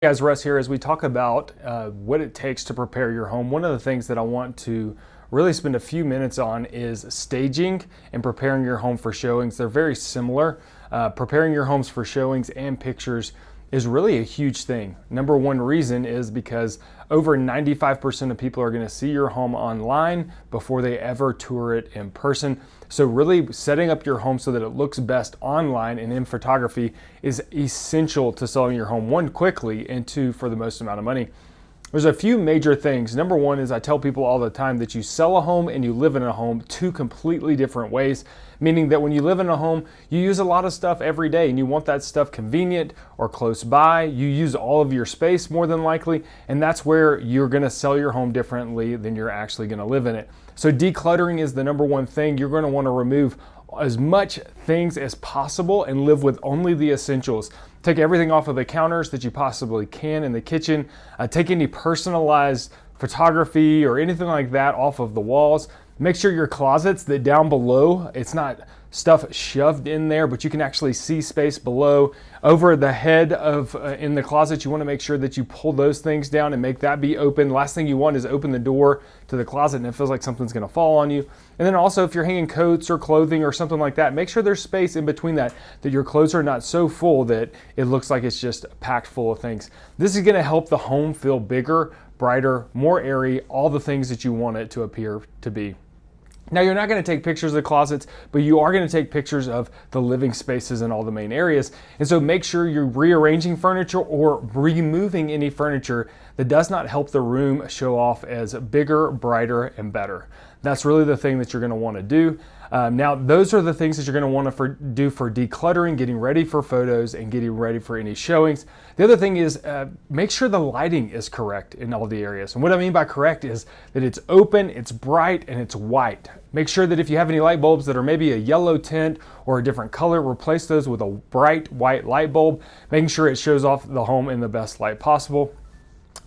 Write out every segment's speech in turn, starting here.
Guys, Russ here. As we talk about what it takes to prepare your home, one of the things that I want to really spend a few minutes on is staging and preparing your home for showings. They're very similar. Preparing your homes for showings and pictures is really a huge thing. Number one reason is because over 95% of people are going to see your home online before they ever tour it in person. So really setting up your home so that it looks best online and in photography is essential to selling your home, one, quickly, and two, for the most amount of money. There's a few major things. Number one is I tell people all the time that you sell a home and you live in a home two completely different ways, meaning that when you live in a home, you use a lot of stuff every day and you want that stuff convenient or close by. You use all of your space more than likely, and that's where you're going to sell your home differently than you're actually going to live in it. So decluttering is the number one thing. You're going to want to remove as much things as possible and live with only the essentials. Take everything off of the counters that you possibly can in the kitchen. Take any personalized photography or anything like that off of the walls. Make sure your closets, that down below, it's not stuff shoved in there, but you can actually see space below. Over the head of in the closet, you want to make sure that you pull those things down and make that be open. Last thing you want is open the door to the closet and it feels like something's going to fall on you. And then also, if you're hanging coats or clothing or something like that, make sure there's space in between that your clothes are not so full that it looks like it's just packed full of things. This is going to help the home feel bigger, brighter, more airy, all the things that you want it to appear to be. Now, you're not going to take pictures of the closets, but you are going to take pictures of the living spaces in all the main areas. And so make sure you're rearranging furniture or removing any furniture that does not help the room show off as bigger, brighter, and better. That's really the thing that you're going to want to do. Now, those are the things that you're going to want to do for decluttering, getting ready for photos, and getting ready for any showings. The other thing is make sure the lighting is correct in all the areas. And what I mean by correct is that it's open, it's bright, and it's white. Make sure that if you have any light bulbs that are maybe a yellow tint or a different color, replace those with a bright white light bulb, making sure it shows off the home in the best light possible.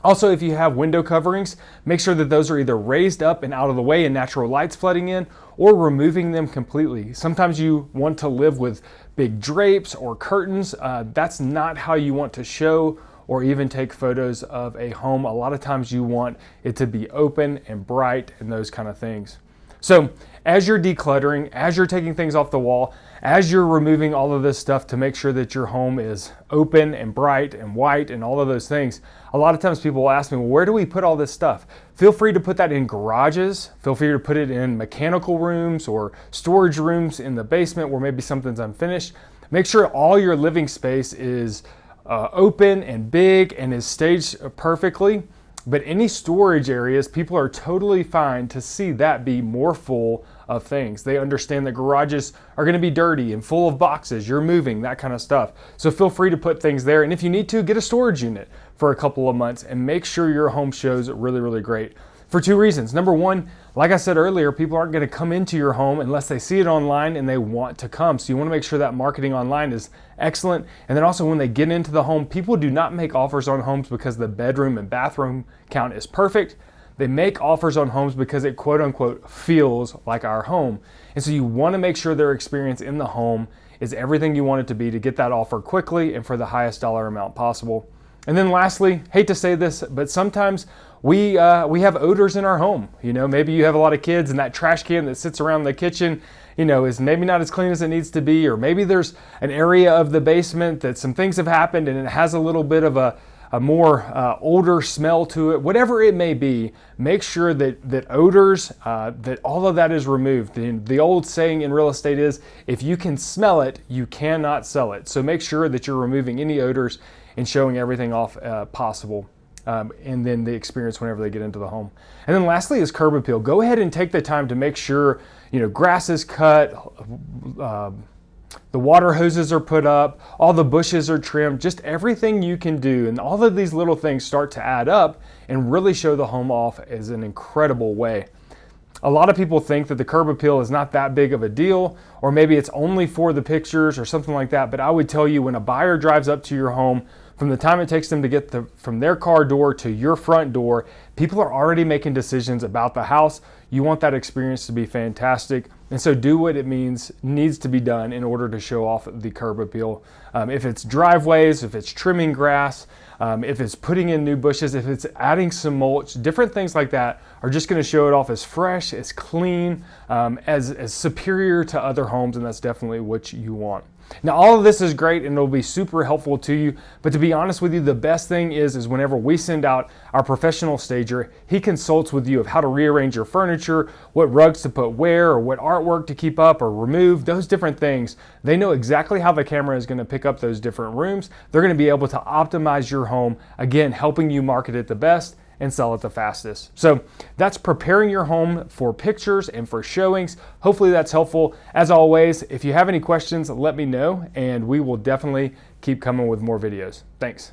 Also, if you have window coverings, make sure that those are either raised up and out of the way and natural light's flooding in, or removing them completely. Sometimes you want to live with big drapes or curtains. That's not how you want to show or even take photos of a home. A lot of times you want it to be open and bright and those kind of things. So as you're decluttering, as you're taking things off the wall, as you're removing all of this stuff to make sure that your home is open and bright and white and all of those things, a lot of times people will ask me, well, where do we put all this stuff? Feel free to put that in garages. Feel free to put it in mechanical rooms or storage rooms in the basement where maybe something's unfinished. Make sure all your living space is open and big and is staged perfectly. But any storage areas, people are totally fine to see that be more full of things. They understand that garages are going to be dirty and full of boxes, you're moving, that kind of stuff. So feel free to put things there. And if you need to, get a storage unit for a couple of months and make sure your home shows really, really great. For two reasons. Number one, like I said earlier, people aren't going to come into your home unless they see it online and they want to come. So you want to make sure that marketing online is excellent. And then also when they get into the home, people do not make offers on homes because the bedroom and bathroom count is perfect. They make offers on homes because it quote unquote feels like our home. And so you want to make sure their experience in the home is everything you want it to be to get that offer quickly and for the highest dollar amount possible. And then lastly, hate to say this, but sometimes we have odors in our home. You know, maybe you have a lot of kids and that trash can that sits around the kitchen, you know, is maybe not as clean as it needs to be, or maybe there's an area of the basement that some things have happened and it has a little bit of a more older smell to it. Whatever it may be, make sure that odors, that all of that is removed. The old saying in real estate is, if you can smell it, you cannot sell it. So make sure that you're removing any odors and showing everything off possible. And then the experience whenever they get into the home. And then lastly is curb appeal. Go ahead and take the time to make sure, you know, grass is cut, the water hoses are put up, all the bushes are trimmed, just everything you can do. And all of these little things start to add up and really show the home off as an incredible way. A lot of people think that the curb appeal is not that big of a deal, or maybe it's only for the pictures or something like that. But I would tell you, when a buyer drives up to your home, from the time it takes them to get from their car door to your front door, people are already making decisions about the house. You want that experience to be fantastic. And so do what it needs to be done in order to show off the curb appeal. If it's driveways, if it's trimming grass, if it's putting in new bushes, if it's adding some mulch, different things like that are just going to show it off as fresh, as clean, as superior to other homes, and that's definitely what you want. Now, all of this is great and it'll be super helpful to you, but to be honest with you, the best thing is whenever we send out our professional stager, he consults with you of how to rearrange your furniture, what rugs to put where, or what artwork to keep up or remove, those different things. They know exactly how the camera is going to pick up those different rooms. They're going to be able to optimize your home, again, helping you market it the best and sell it the fastest. So that's preparing your home for pictures and for showings. Hopefully that's helpful. As always, if you have any questions, let me know and we will definitely keep coming with more videos. Thanks.